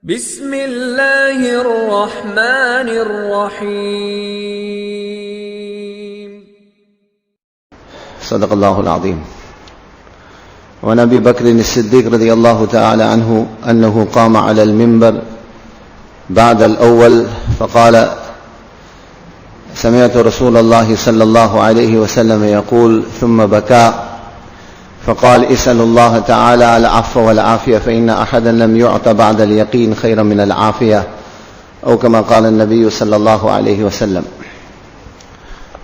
بسم الله الرحمن الرحيم صدق الله العظيم. وعن أبي بكر الصديق رضي الله تعالى عنه أنه قام على المنبر بعد الأول فقال: سمعت رسول الله صلى الله عليه وسلم يقول، ثم بكى فقال: اسأل الله تعالى العفو والعافية فإن أحدا لم يعط بعد اليقين خيرا من العافية أو كما قال النبي صلى الله عليه وسلم.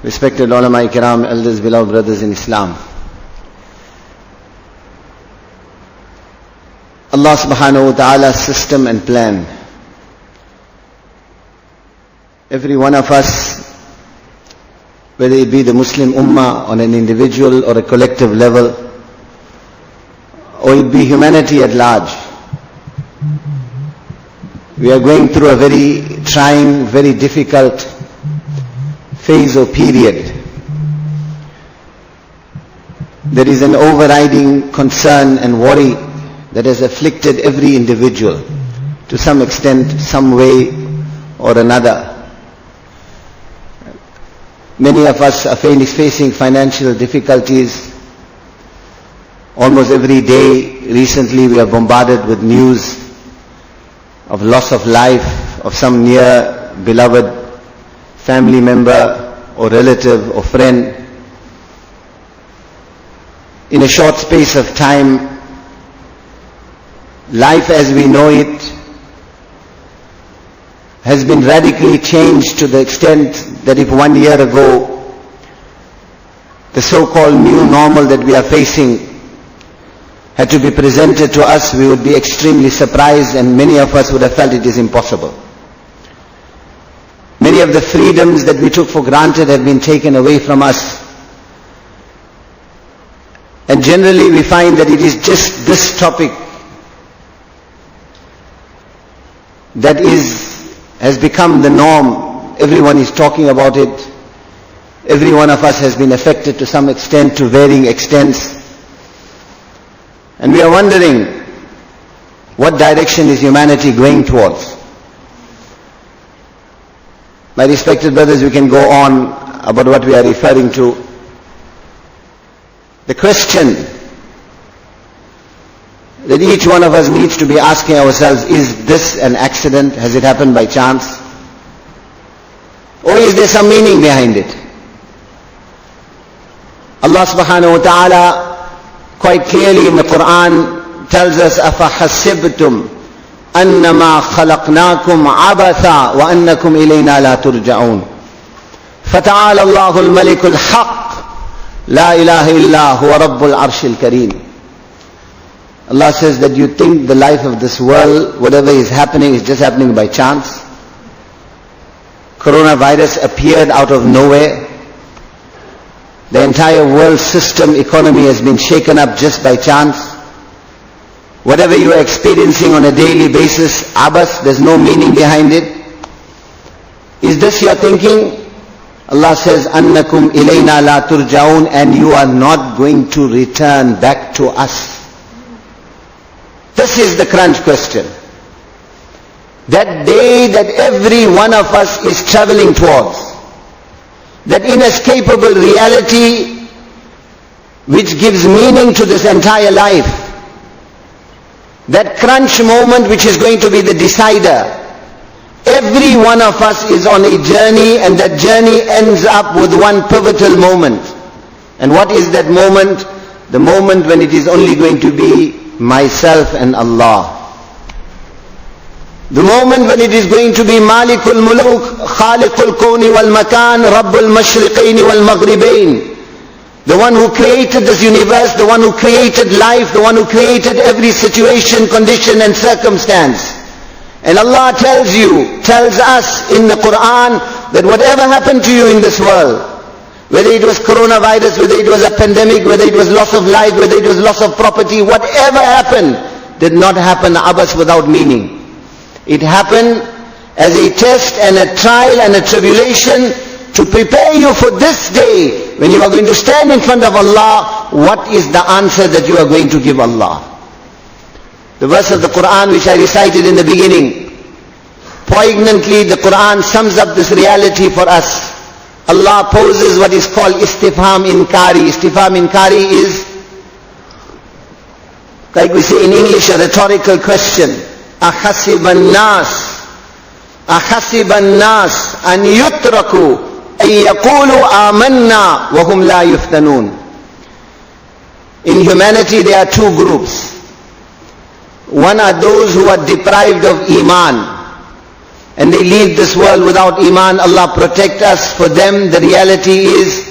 Respected ulama kiram, elders, beloved brothers in Islam, Allah subhanahu wa ta'ala's system and plan, every one of us, whether it be the Muslim ummah on an individual or a collective level, or it be humanity at large, we are going through a very trying, very difficult phase or period. There is an overriding concern and worry that has afflicted every individual to some extent, some way or another. Many of us are facing financial difficulties. Almost every day recently we are bombarded with news of loss of life of some near beloved family member or relative or friend. In a short space of time, life as we know it has been radically changed to the extent that if 1 year ago the so-called new normal that we are facing had to be presented to us, we would be extremely surprised, and many of us would have felt it is impossible. Many of the freedoms that we took for granted have been taken away from us. And generally we find that it is just this topic that has become the norm. Everyone is talking about it. Every one of us has been affected to some extent, to varying extents. And we are wondering, what direction is humanity going towards? My respected brothers, we can go on about what we are referring to. The question that each one of us needs to be asking ourselves, is this an accident? Has it happened by chance? Or is there some meaning behind it? Allah subhanahu wa ta'ala quite clearly in the Quran tells us, أَفَحَسِبْتُمْ أَنَّمَا خَلَقْنَاكُمْ عَبَثًا وَأَنَّكُمْ إِلَيْنَا لَا تُرْجَعُونَ فَتَعَالَى اللَّهُ الْمَلِكُ الْحَقُّ لَا إِلَهَ إِلَّا هُوَ رَبُّ الْعَرْشِ الْكَرِيمِ. Allah says that you think the life of this world, whatever is happening, is just happening by chance. Coronavirus appeared out of nowhere. The entire world system, economy has been shaken up just by chance. Whatever you are experiencing on a daily basis, abas, there's no meaning behind it. Is this your thinking? Allah says, أَنَّكُمْ إِلَيْنَا لَا تُرْجَعُونَ, and you are not going to return back to us. This is the crunch question. That day that every one of us is traveling towards. That inescapable reality which gives meaning to this entire life. That crunch moment which is going to be the decider. Every one of us is on a journey, and that journey ends up with one pivotal moment. And what is that moment? The moment when it is only going to be myself and Allah. The moment when it is going to be Malikul Muluk, Khaliqul Kawni wal Makan, Rabbul Mashriqaini wal Maghribain. The one who created this universe, the one who created life, the one who created every situation, condition and circumstance. And Allah tells us in the Quran that whatever happened to you in this world, whether it was coronavirus, whether it was a pandemic, whether it was loss of life, whether it was loss of property, whatever happened did not happen abas without meaning. It happened as a test and a trial and a tribulation to prepare you for this day when you are going to stand in front of Allah. What is the answer that you are going to give Allah? The verse of the Quran which I recited in the beginning. Poignantly, the Quran sums up this reality for us. Allah poses what is called istifham inkari. Istifham inkari is, like we say in English, a rhetorical question. Ahasiban nas an yutraku an yaqulu amanna wa hum la yuftanun. In humanity there are two groups. One are those who are deprived of iman, and they leave this world without iman. Allah protect us. For them the reality is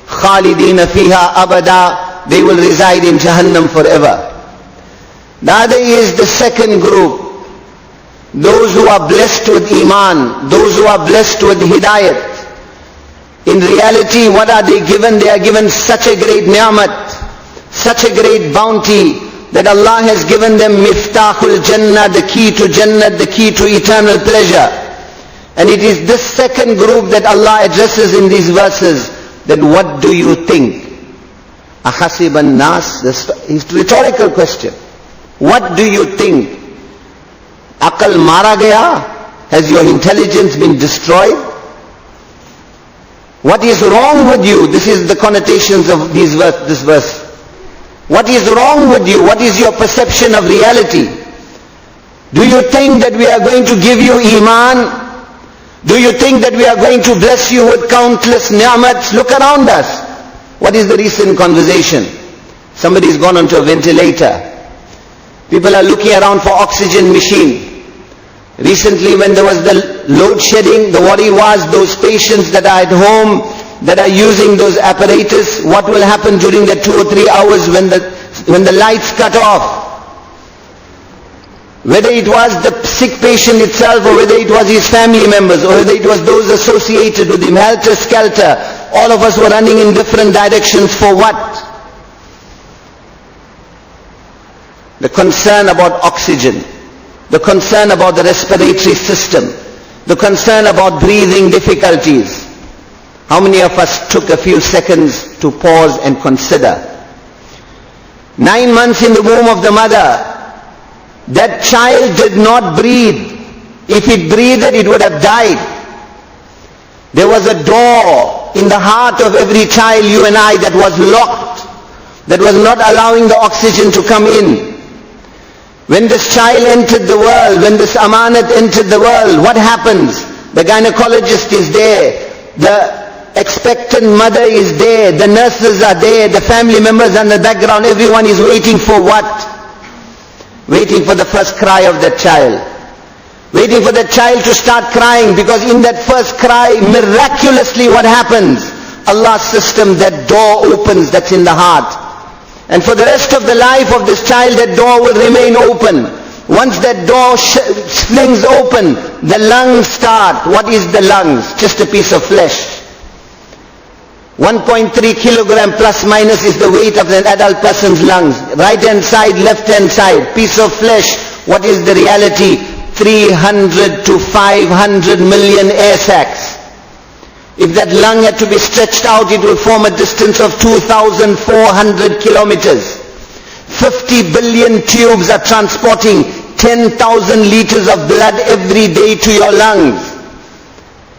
khalidina fiha abada. They will reside in Jahannam forever. The other is the second group. Those who are blessed with iman, those who are blessed with hidayat. In reality, what are they given? They are given such a great ni'mat, such a great bounty, that Allah has given them miftahul jannah, the key to jannah, the key to eternal pleasure. And it is this second group that Allah addresses in these verses, that what do you think? Ahasiban nas, this is a rhetorical question. What do you think? Akal mara gaya? Has your intelligence been destroyed? What is wrong with you? This is the connotations of this verse. What is wrong with you? What is your perception of reality? Do you think that we are going to give you iman? Do you think that we are going to bless you with countless ni'mats? Look around us. What is the recent conversation? Somebody's gone onto a ventilator. People are looking around for oxygen machine. Recently when there was the load shedding, the worry was those patients that are at home, that are using those apparatus, what will happen during the 2 or 3 hours when the lights cut off? Whether it was the sick patient itself, or whether it was his family members, or whether it was those associated with him, helter-skelter, all of us were running in different directions for what? The concern about oxygen, the concern about the respiratory system, the concern about breathing difficulties. How many of us took a few seconds to pause and consider? 9 months in the womb of the mother, that child did not breathe. If it breathed, it would have died. There was a door in the heart of every child, you and I, that was locked, that was not allowing the oxygen to come in. When this child entered the world, when this amanat entered the world, what happens? The gynecologist is there, the expectant mother is there, the nurses are there, the family members are in the background, everyone is waiting for what? Waiting for the first cry of that child. Waiting for that child to start crying, because in that first cry, miraculously what happens? Allah's system, that door opens that's in the heart. And for the rest of the life of this child, that door will remain open. Once that door flings open, the lungs start. What is the lungs? Just a piece of flesh. 1.3 kilogram plus minus is the weight of an adult person's lungs. Right hand side, left hand side, piece of flesh. What is the reality? 300 to 500 million air sacs. If that lung had to be stretched out, it will form a distance of 2,400 kilometers. 50 billion tubes are transporting 10,000 liters of blood every day to your lungs.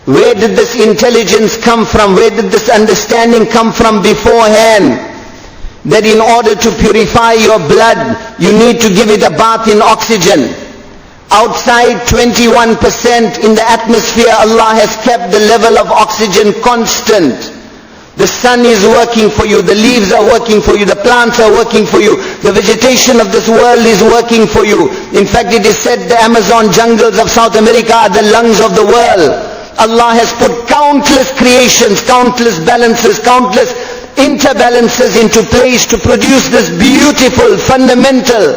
Where did this intelligence come from? Where did this understanding come from beforehand? That in order to purify your blood, you need to give it a bath in oxygen. Outside, 21% in the atmosphere, Allah has kept the level of oxygen constant. The sun is working for you, the leaves are working for you, the plants are working for you, the vegetation of this world is working for you. In fact, it is said the Amazon jungles of South America are the lungs of the world. Allah has put countless creations, countless balances, countless interbalances into place to produce this beautiful, fundamental,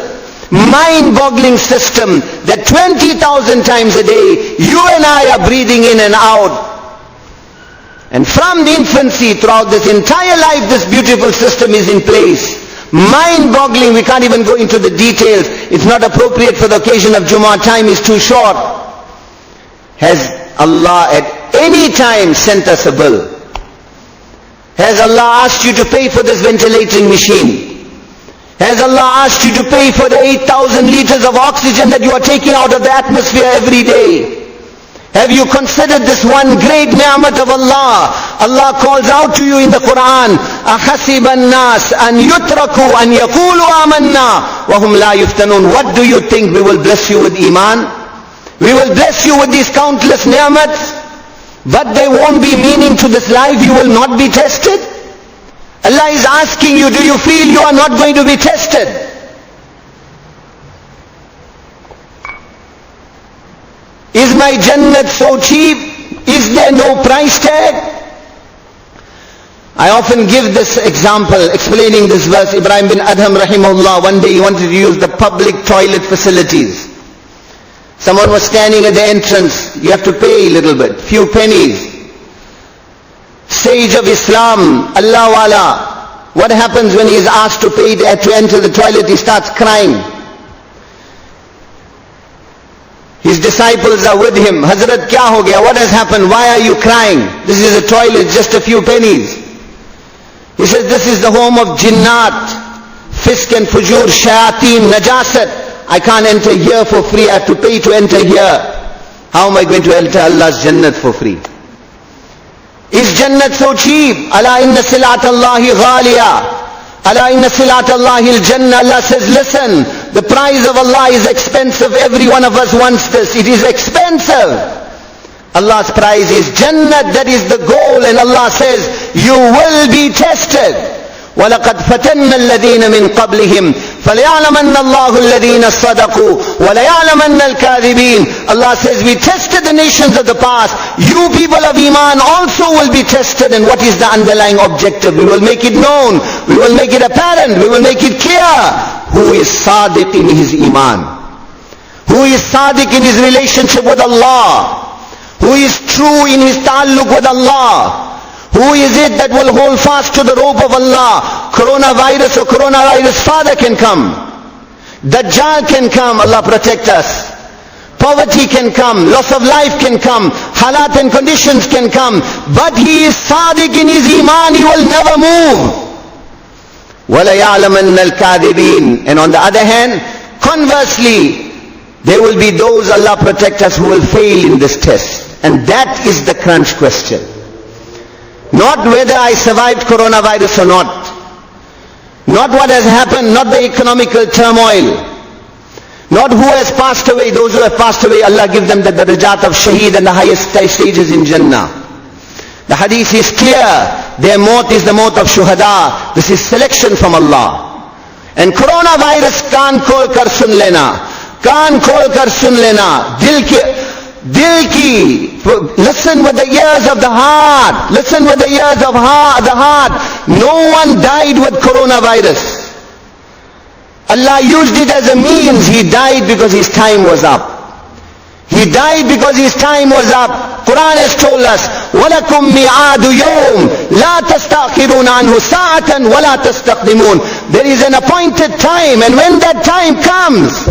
mind-boggling system that 20,000 times a day, you and I are breathing in and out. And from the infancy, throughout this entire life, this beautiful system is in place. Mind-boggling, we can't even go into the details. It's not appropriate for the occasion of Jummah, time is too short. Has Allah at any time sent us a bill? Has Allah asked you to pay for this ventilating machine? Has Allah asked you to pay for the 8,000 liters of oxygen that you are taking out of the atmosphere every day? Have you considered this one great ni'mat of Allah? Allah calls out to you in the Quran, أَحَسِبَ النَّاسِ أَن يُتْرَكُوا أَن يَقُولُوا آمَنَّا وَهُمْ لَا يُفْتَنُونَ. What do you think? We will bless you with iman? We will bless you with these countless ni'mats, but they won't be meaning to this life. You will not be tested. Allah is asking you, do you feel you are not going to be tested? Is my Jannat so cheap? Is there no price tag? I often give this example, explaining this verse. Ibrahim bin Adham rahimahullah, one day he wanted to use the public toilet facilities. Someone was standing at the entrance. You have to pay a little bit, few pennies. Sage of Islam, Allah Wala. What happens when he is asked to pay to enter the toilet? He starts crying. His disciples are with him. Hazrat, kya ho gaya? What has happened? Why are you crying? This is a toilet, just a few pennies. He says, this is the home of jinnat, fisk and fujur, shayateen, najasat. I can't enter here for free. I have to pay to enter here. How am I going to enter Allah's Jannat for free? Is Jannat so cheap? Ala inna silat Allahi ghaliya. Ala inna silat Allahi al-Jannah. Allah says, listen, the price of Allah is expensive. Every one of us wants this. It is expensive. Allah's price is Jannat. That is the goal. And Allah says, you will be tested. وَلَقَدْ فَتَنَّ الَّذِينَ مِنْ قَبْلِهِمْ فَلَيَعْلَمَنَّ اللَّهُ الَّذِينَ صَدَقُوا وَلَيَعْلَمَنَّ الْكَاذِبِينَ. Allah says, we tested the nations of the past. You people of Iman also will be tested. And what is the underlying objective? We will make it known. We will make it apparent. We will make it clear. Who is sadiq in his Iman? Who is sadiq in his relationship with Allah? Who is true in his ta'alluq with Allah? Who is it that will hold fast to the rope of Allah? Coronavirus or coronavirus father can come. Dajjal can come. Allah protect us. Poverty can come. Loss of life can come. Halat and conditions can come. But he is sadiq in his iman. He will never move. وَلَيَعْلَمَنَّ الْكَاذِبِينَ. And on the other hand, conversely, there will be those, Allah protect us, who will fail in this test. And that is the crunch question. Not whether I survived coronavirus or not. Not what has happened, not the economical turmoil. Not who has passed away. Those who have passed away, Allah give them the darajat of shaheed and the highest stages in Jannah. The hadith is clear. Their maut is the maut of shuhada. This is selection from Allah. And coronavirus kaan khol kar sun lena. Kaan khol kar sun lena. Dil ki, listen with the ears of the heart. Listen with the ears of the heart. No one died with coronavirus. Allah used it as a means. He died because his time was up. He died because his time was up. Quran has told us, وَلَكُمْ مِعَادُ يَوْمٍ لَا تَسْتَأْخِرُونَ عَنْهُ سَاعَةً وَلَا تَسْتَقْدِمُونَ. There is an appointed time, and when that time comes,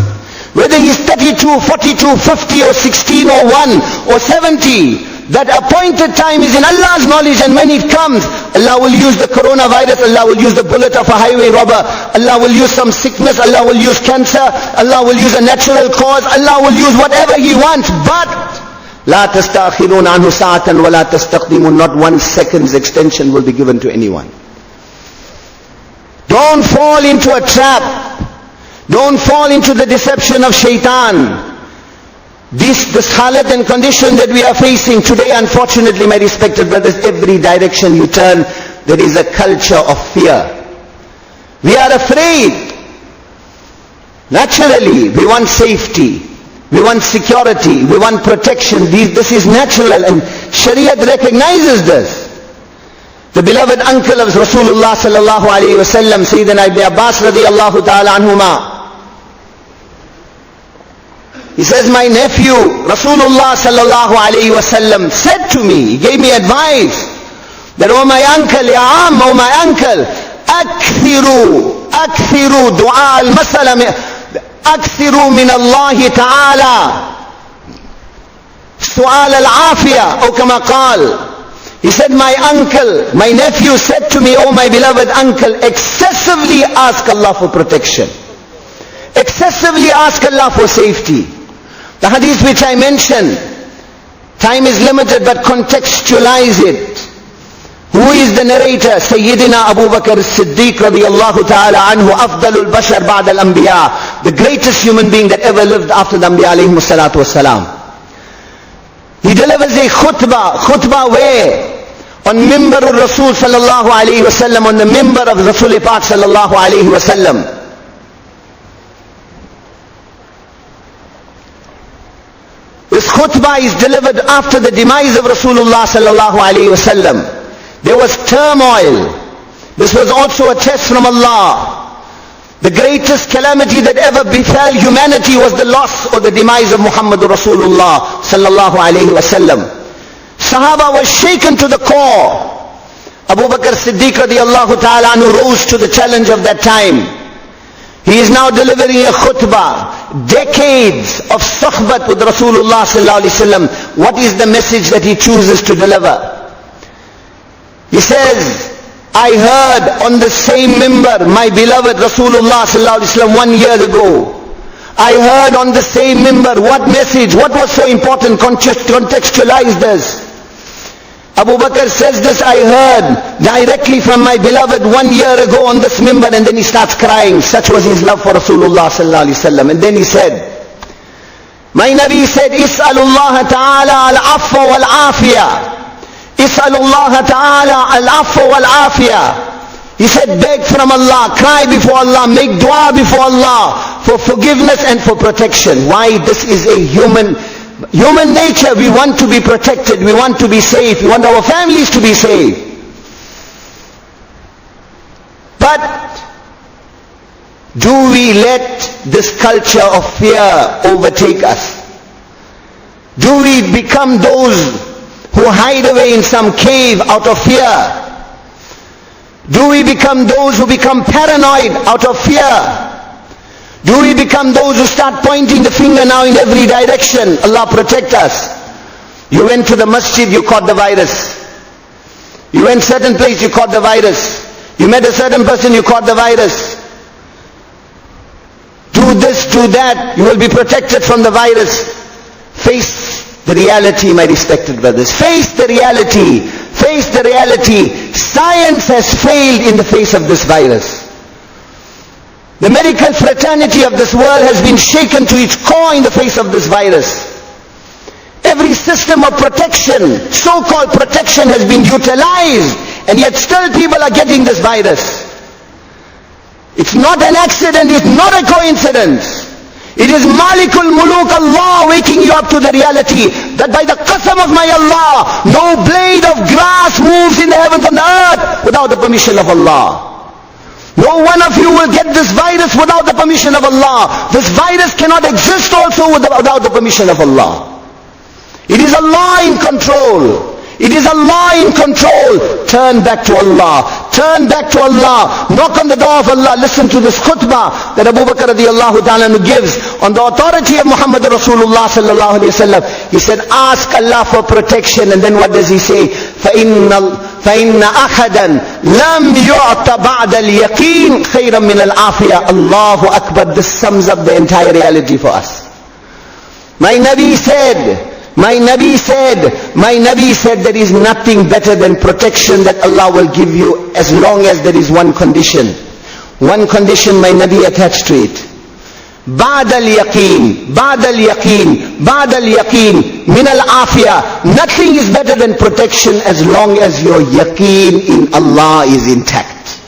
whether he's 32, 42, 50 or 16 or 1 or 70, that appointed time is in Allah's knowledge, and when it comes, Allah will use the coronavirus, Allah will use the bullet of a highway robber, Allah will use some sickness, Allah will use cancer, Allah will use a natural cause, Allah will use whatever He wants, but لا تستأخرون عنه ساعة ولا تستقدمون. Not 1 second's extension will be given to anyone. Don't fall into a trap. Don't fall into the deception of shaitan. This halat and condition that we are facing today, unfortunately, my respected brothers, every direction you turn, there is a culture of fear. We are afraid. Naturally, we want safety. We want security. We want protection. This is natural, and Shariat recognizes this. The beloved uncle of Rasulullah sallallahu alayhi wa sallam, Sayyidina Ibn Abbas radiyallahu ta'ala anhuma, he says, my nephew, Rasulullah sallallahu alayhi wa sallam, said to me, he gave me advice, that, oh my uncle, ya am, oh my uncle, akthiru du'a al-masala, akthiru min Allah ta'ala, su'al al-afiyah, or kama qal. He said, my uncle, my nephew said to me, oh my beloved uncle, excessively ask Allah for protection. Excessively ask Allah for safety. The hadith which I mentioned, time is limited but contextualize it. Who is the narrator? Sayyidina Abu Bakr as-Siddiq radiyallahu ta'ala anhu, afdalul bashar ba'd al-anbiya, the greatest human being that ever lived after the Anbiya alayhi salatu wassalam. He delivers a khutbah where? On mimbar al-Rasul sallallahu alayhi wasallam, on the mimbar of Rasul Pak sallallahu alayhi wasallam. This khutbah is delivered after the demise of Rasulullah sallallahu alayhi wasallam. There was turmoil. This was also a test from Allah. The greatest calamity that ever befell humanity was the loss or the demise of Muhammadur Rasulullah sallallahu alayhi wasallam. Sahaba was shaken to the core. Abu Bakr Siddiq radiyallahu ta'ala anhu rose to the challenge of that time. He is now delivering a khutbah. Decades of sohbat with Rasulullah sallallahu alayhi wasallam. What is the message that he chooses to deliver? He says, I heard on the same mimbar my beloved Rasulullah sallallahu alayhi wasallam 1 year ago. I heard on the same mimbar, what message, what was so important, contextualize this. Abu Bakr says this, I heard directly from my beloved 1 year ago on this mimbar, and then he starts crying. Such was his love for Rasulullah sallallahu alayhi wasallam. And then he said, my Nabi said, Is'alullah ta'ala al-afwa wal-afiyah. Is'alullah ta'ala al-afwa wal-afiyah. He said, beg from Allah, cry before Allah, make dua before Allah for forgiveness and for protection. Why? This is a human nature. We want to be protected, we want to be safe, we want our families to be safe. But do we let this culture of fear overtake us? Do we become those who hide away in some cave out of fear? Do we become those who become paranoid out of fear? Do we become those who start pointing the finger now in every direction? Allah protect us. You went to the masjid, you caught the virus. You went certain place, you caught the virus. You met a certain person, you caught the virus. Do this, do that, you will be protected from the virus. Face the reality, my respected brothers. Face the reality. Face the reality. Science has failed in the face of this virus. The medical fraternity of this world has been shaken to its core in the face of this virus. Every system of protection, so-called protection, has been utilized, and yet still people are getting this virus. It's not an accident, it's not a coincidence. It is Malikul Muluk, Allah waking you up to the reality that by the qasam of my Allah, no blade of grass moves in the heavens and the earth without the permission of Allah. No one of you will get this virus without the permission of Allah. This virus cannot exist also without the permission of Allah. It is Allah in control. It is Allah in control. Turn back to Allah. Turn back to Allah. Knock on the door of Allah. Listen to this khutbah that Abu Bakr radiallahu ta'ala gives on the authority of Muhammad Rasulullah sallallahu alayhi wa sallam. He said, ask Allah for protection. And then what does he say? فَإِنَّ أَحَدًا لَمْ يُعْتَ بَعْدَ الْيَقِينِ خَيْرًا مِنَ الْعَافِيَةِ. Allahu Akbar. This sums up the entire reality for us. My Nabi said there is nothing better than protection that Allah will give you as long as there is one condition. One condition my Nabi attached to it. بعد اليقين من العافية. Nothing is better than protection as long as your yaqeen in Allah is intact.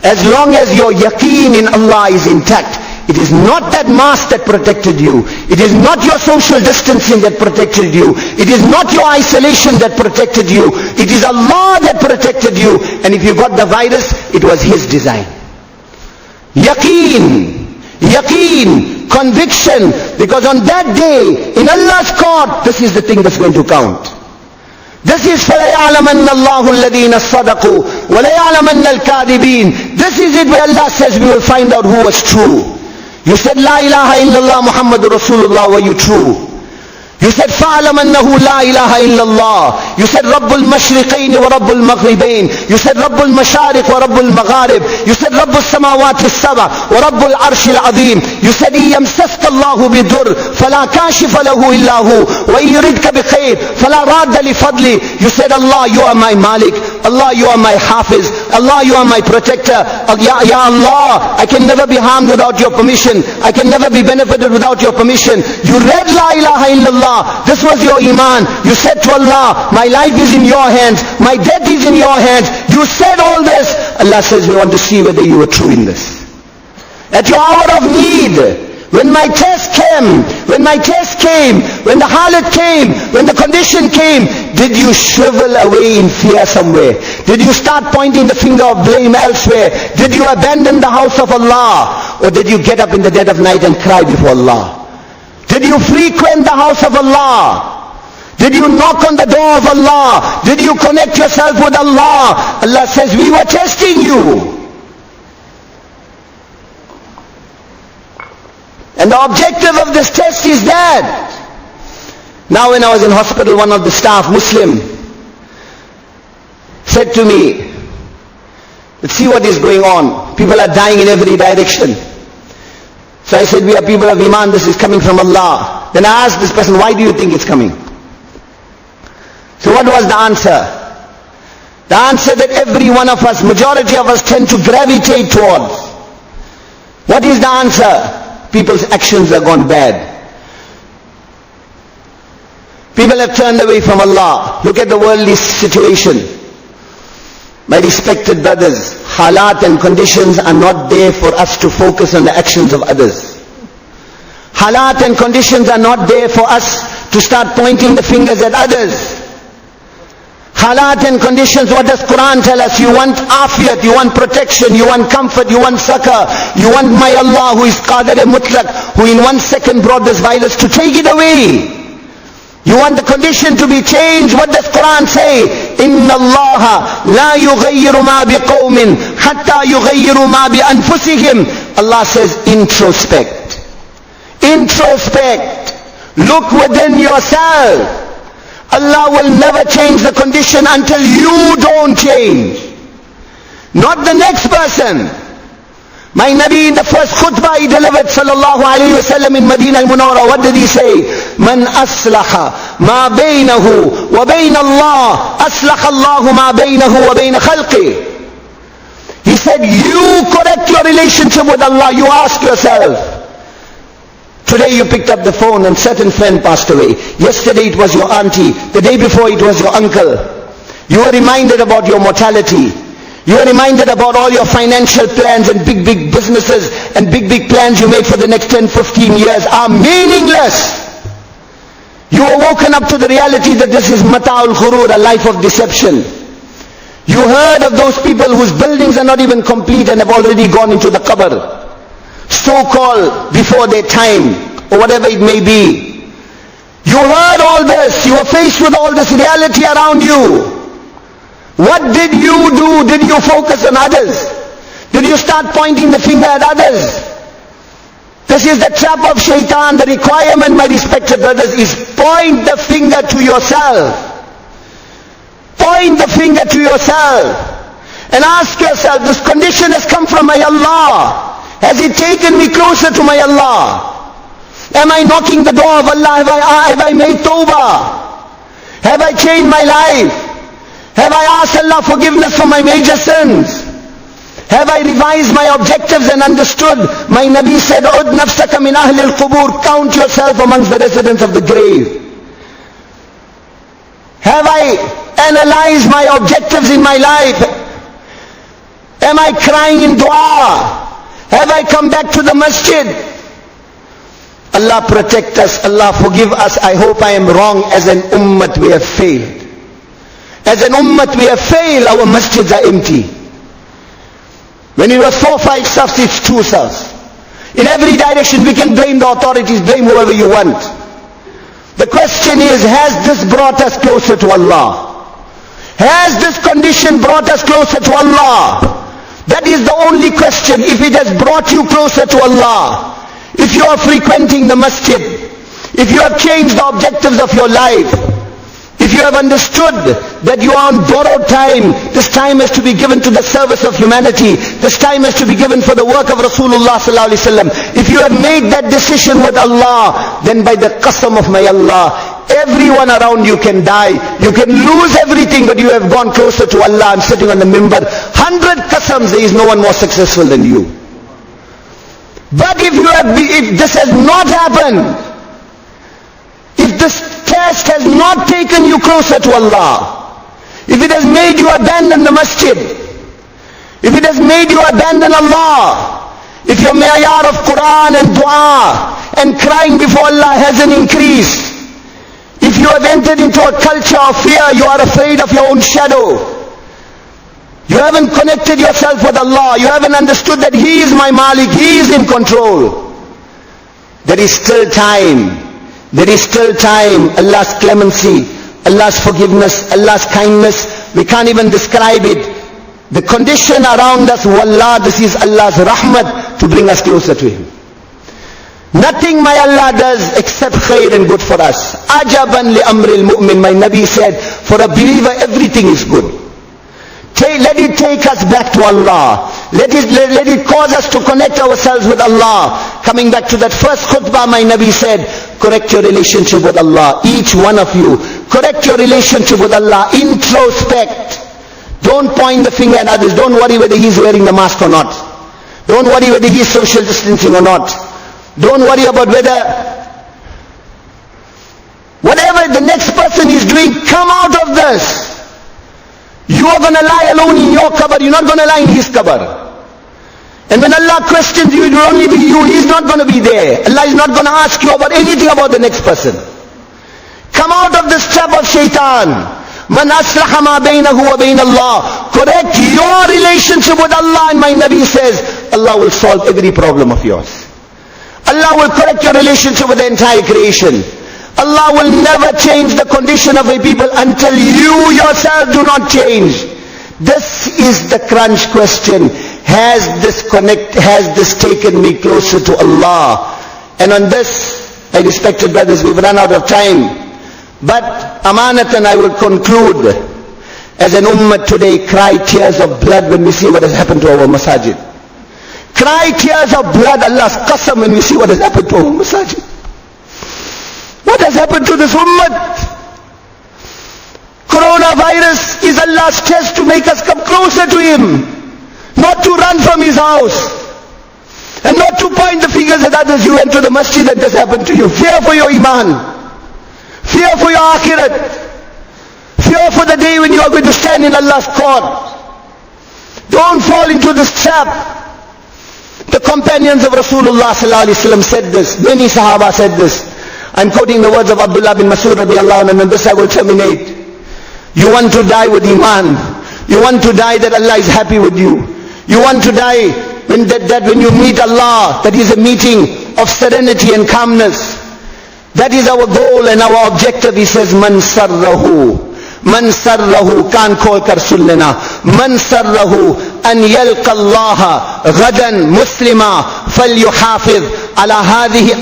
As long as your yaqeen in Allah is intact. It is not that mask that protected you. It is not your social distancing that protected you. It is not your isolation that protected you. It is Allah that protected you. And if you got the virus, it was His design. Yaqeen, conviction. Because on that day, in Allah's court, this is the thing that's going to count. This is فَلَيَعْلَمَنَّ اللَّهُ الَّذِينَ صَدَقُوا وَلَيَعْلَمَنَّ الْكَاذِبِينَ. This is it where Allah says we will find out who was true. You said La ilaha illallah Muhammadur Rasulullah, were you true? You said, فَعْلَمْ أَنَّهُ لَا إِلَهَ إِلَّا اللَّهِ. You said, رَبُّ الْمَشْرِقَيْنِ وَرَبُّ الْمَغْرِبَيْنِ. You said, رَبُّ الْمَشَارِقِ وَرَبُّ الْمَغَارِبِ. You said, رَبُّ السَّمَاوَاتِ السَّبْعِ وَرَبُّ الْعَرْشِ الْعَظِيمِ. You said, إِن يَمْسَسْكَ اللَّهُ بِضُرٍّ فَلَا كَاشِفَ لَهُ إِلَّا هُوَ وَإِن يُرِدْكَ بِخَيْرٍ فَلَا رَادَّ لِفَضْلِهِ. You said, Allah, you are my Malik. Allah, you are my Hafiz. Allah, you are my protector. Ya Allah, I can never be harmed without your permission. I can never be benefited without your permission. You read La ilaha illallah. This was your iman. You said to Allah, my life is in your hands. My death is in your hands. You said all this. Allah says, we want to see whether you were true in this. At your hour of need, when my test came, when the halat came, when the condition came, did you shrivel away in fear somewhere? Did you start pointing the finger of blame elsewhere? Did you abandon the house of Allah? Or did you get up in the dead of night and cry before Allah? Did you frequent the house of Allah? Did you knock on the door of Allah? Did you connect yourself with Allah? Allah says, we were testing you. And the objective of this test is that. Now when I was in hospital, one of the staff, Muslim, said to me, let's see what is going on. People are dying in every direction. So I said, we are people of Iman, this is coming from Allah. Then I asked this person, why do you think it's coming? So what was the answer? The answer that every one of us, majority of us tend to gravitate towards. What is the answer? People's actions are gone bad. People have turned away from Allah. Look at the worldly situation. My respected brothers, halat and conditions are not there for us to focus on the actions of others. Halat and conditions are not there for us to start pointing the fingers at others. Halat and conditions, what does Quran tell us? You want afiyat, you want protection, you want comfort, you want succor, you want my Allah who is Qadir Mutlaq, who in 1 second brought this virus to take it away. You want the condition to be changed. What does Quran say? Inna Allah la yughayyiru ma biqawmin hatta yughayyiru ma bi anfusihim. Allah says, introspect. Introspect. Look within yourself. Allah will never change the condition until you don't change. Not the next person. My Nabi in the first khutbah he delivered sallallahu alayhi wa sallam in Medina al-Munawwara, what did he say? Man aslaha ma baynahu wa bayna Allah aslaha Allahu ma baynahu wa bayna khalqi. He said, you correct your relationship with Allah. You ask yourself. Today you picked up the phone and certain friend passed away. Yesterday it was your auntie. The day before it was your uncle. You were reminded about your mortality. You are reminded about all your financial plans and big businesses and big plans you made for the next 10, 15 years are meaningless. You are woken up to the reality that this is mata'ul khurur, a life of deception. You heard of those people whose buildings are not even complete and have already gone into the qabr, so-called before their time, or whatever it may be. You heard all this. You were faced with all this reality around you. What did you do? Did you focus on others? Did you start pointing the finger at others? This is the trap of shaitan. The requirement, my respected brothers, is point the finger to yourself. Point the finger to yourself. And ask yourself, this condition has come from my Allah. Has it taken me closer to my Allah? Am I knocking the door of Allah? Have I made tawbah? Have I changed my life? Have I asked Allah forgiveness for my major sins? Have I revised my objectives and understood? My Nabi said, Ud nafsaka min ahli al-qubur. Count yourself amongst the residents of the grave. Have I analyzed my objectives in my life? Am I crying in dua? Have I come back to the masjid? Allah protect us. Allah forgive us. I hope I am wrong. As an ummah we have failed. As an ummah we have failed. Our masjids are empty. When it was 4, 5 safs, it's 2 safs. In every direction we can blame the authorities, blame whoever you want. The question is, has this brought us closer to Allah? Has this condition brought us closer to Allah? That is the only question. If it has brought you closer to Allah, if you are frequenting the masjid, if you have changed the objectives of your life, if you have understood that you are on borrowed time, this time is to be given to the service of humanity, this time is to be given for the work of Rasulullah sallallahu alaihi wasallam. If you have made that decision with Allah, then by the qasam of my Allah, everyone around you can die. You can lose everything, but you have gone closer to Allah and sitting on the mimbar. 100 qasams, there is no one more successful than you. But if this has not happened, if this test has not taken you closer to Allah, if it has made you abandon the masjid, if it has made you abandon Allah, if your ma'yar of Quran and dua and crying before Allah hasn't increased, if you have entered into a culture of fear, you are afraid of your own shadow, you haven't connected yourself with Allah, you haven't understood that He is my Malik, He is in control, there is still time. There is still time. Allah's clemency, Allah's forgiveness, Allah's kindness, we can't even describe it. The condition around us, wallah, this is Allah's rahmat to bring us closer to Him. Nothing my Allah does except khair and good for us. Ajaban li amril mu'min, my Nabi said, for a believer everything is good. Let it take us back to Allah. Let it cause us to connect ourselves with Allah. Coming back to that first khutbah, my Nabi said, correct your relationship with Allah. Each one of you, correct your relationship with Allah. Introspect. Don't point the finger at others. Don't worry whether he's wearing the mask or not. Don't worry whether he's social distancing or not. Don't worry about whatever the next person is doing, come out of this. You are going to lie alone in your qabr, you're not going to lie in his qabr. And when Allah questions you, it will only be you, He's not going to be there. Allah is not going to ask you about anything about the next person. Come out of this trap of shaitan. Man aslaha ma bainahu wa bain Allah. Correct your relationship with Allah, and my Nabi says, Allah will solve every problem of yours. Allah will correct your relationship with the entire creation. Allah will never change the condition of a people until you yourself do not change. This is the crunch question. Has this taken me closer to Allah? And on this, my respected brothers, we've run out of time. But amanatan, I will conclude. As an ummah today, cry tears of blood when we see what has happened to our masajid. Cry tears of blood, Allah's qasam, when we see what has happened to our masajid. What has happened to this ummah? Coronavirus is Allah's test to make us come closer to Him. Not to run from His house. And not to point the fingers at others. You enter the masjid and this happened to you. Fear for your iman. Fear for your akhirat. Fear for the day when you are going to stand in Allah's court. Don't fall into this trap. The companions of Rasulullah sallallahu alaihi wasallam said this. Many Sahaba said this. I'm quoting the words of Abdullah bin Mas'ud radiallahu anhu, and this I will terminate. You want to die with iman. You want to die that Allah is happy with you. You want to die that when you meet Allah, that is a meeting of serenity and calmness. That is our goal and our objective. He says, Man sarrahu, kaan khol kar sun lena. Man sarrahu an yalqa Allah ghadan muslima falyuhafiz على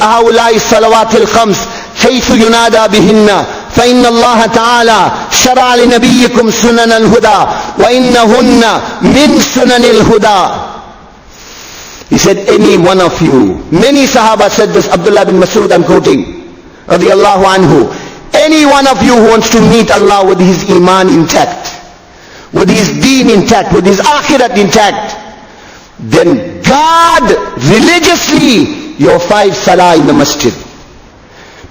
هؤلاء الصلوات الخمس حيث ينادى بهن فإن الله تعالى شرع لنبيكم سنن الهدى وإنهن من سنن الهدى. He said, any one of you, many Sahaba said this, Abdullah bin Mas'ud I'm quoting, radiyallahu anhu, any one of you who wants to meet Allah with his iman intact, with his deen intact, with his akhirat intact, then guard religiously your 5 salah in the masjid.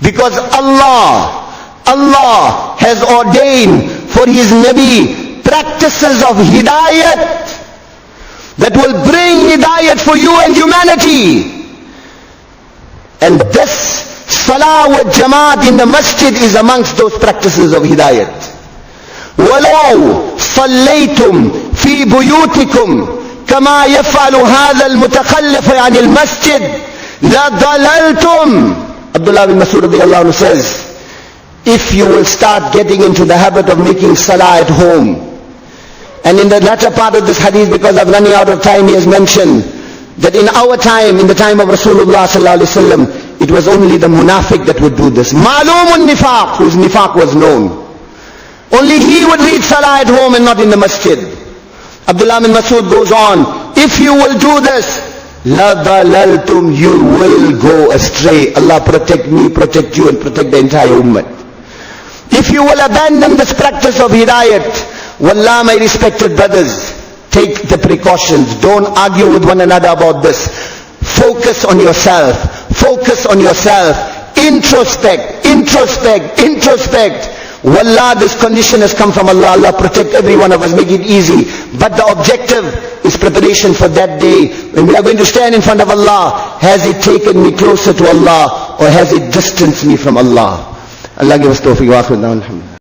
Because Allah has ordained for His Nabi practices of hidayat that will bring hidayat for you and humanity. And this salah with jamaat in the masjid is amongst those practices of hidayat. وَلَوْ صَلَّيْتُمْ فِي بُيُوتِكُمْ كَمَا يَفْعَلُ هَذَا الْمُتَخَلِّفَ عَنِ الْمَسْجِدِ لَضَلَلْتُمْ. Abdullah bin Mas'ud radiallahu anhu says, if you will start getting into the habit of making salah at home, and in the latter part of this hadith, because I'm running out of time, he has mentioned that in our time, in the time of Rasulullah sallallahu alaihi wasallam, it was only the munafiq that would do this. Ma'lumun nifaq, whose nifaq was known. Only he would read salah at home and not in the masjid. Abdullah bin Mas'ud goes on, if you will do this, la dalaltum, you will go astray. Allah protect me, protect you, and protect the entire ummah. If you will abandon this practice of hidayat, wallah, my respected brothers, take the precautions. Don't argue with one another about this. Focus on yourself. Focus on yourself. Introspect, introspect, introspect. Wallah, this condition has come from Allah. Allah protect every one of us, make it easy. But the objective is preparation for that day when we are going to stand in front of Allah. Has it taken me closer to Allah, or has it distanced me from Allah? Allah give us tawfiq wa akhir.